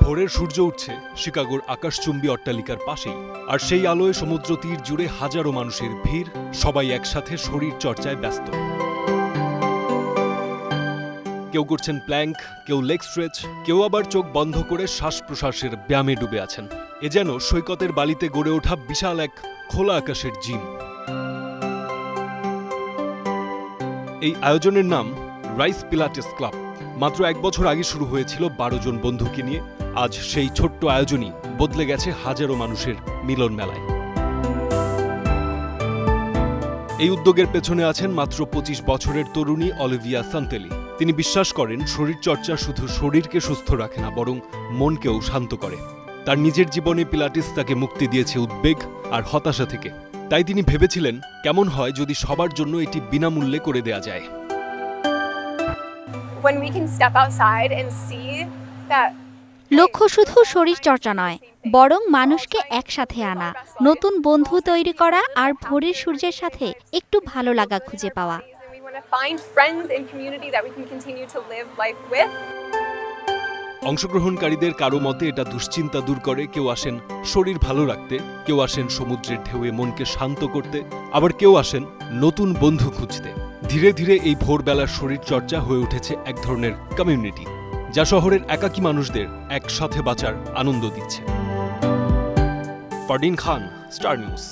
ভোরের সূর্য উঠছে শিকাগোর আকাশচুম্বী অট্টালিকার পাশেই, আর সেই আলোয় সমুদ্র তীর জুড়ে হাজারো মানুষের ভিড়, সবাই একসাথে শরীর চর্চায় ব্যস্ত। কেউ করছেন প্ল্যাঙ্ক, কেউ লেগ স্ট্রেচ, কেউ আবার চোখ বন্ধ করে শ্বাস প্রশ্বাসের ব্যায়ামে ডুবে আছেন। এ যেন সৈকতের বালিতে গড়ে ওঠা বিশাল এক খোলা আকাশের জিম। এই আয়োজনের নাম রাইস পিলাটেস ক্লাব। মাত্র 1 বছর আগে শুরু হয়েছিল 12 জন বন্ধুকে নিয়ে। আজ সেই ছোট্ট আয়োজনই বদলে গেছে হাজারো মানুষের মিলন মেলায়। এই উদ্যোগের পেছনে আছেন মাত্র 25 বছরের তরুণী অলিভিয়া সান্তেলি। তিনি বিশ্বাস করেন শরীরচর্চা শুধু শরীরকে সুস্থ রাখে না, বরং মনকেও শান্ত করে। তার নিজের জীবনে পিলাটিস তাকে মুক্তি দিয়েছে উদ্বেগ আর হতাশা থেকে। তাই তিনি ভেবেছিলেন কেমন হয় যদি সবার জন্য এটি বিনামূল্যে করে দেয়া যায়। লক্ষ্য শুধু শরীর চর্চা নয়, বরং মানুষকে একসাথে আনা, নতুন বন্ধু তৈরি করা আর ভোরের সূর্যের সাথে একটু ভালো লাগা খুঁজে পাওয়া। অংশগ্রহণকারীদের কারো মতে এটা দুশ্চিন্তা দূর করে, কেউ আসেন শরীর ভালো রাখতে, কেউ আসেন সমুদ্রের ঢেউয়ে মনকে শান্ত করতে, আবার কেউ আসেন নতুন বন্ধু খুঁজতে। ধীরে ধীরে এই ভোরবেলার শরীরচর্চা হয়ে উঠেছে এক ধরনের কমিউনিটি, যা শহরের একাকী মানুষদের একসাথে বাঁচার আনন্দ দিচ্ছে। ফারদিন খান, স্টার নিউজ।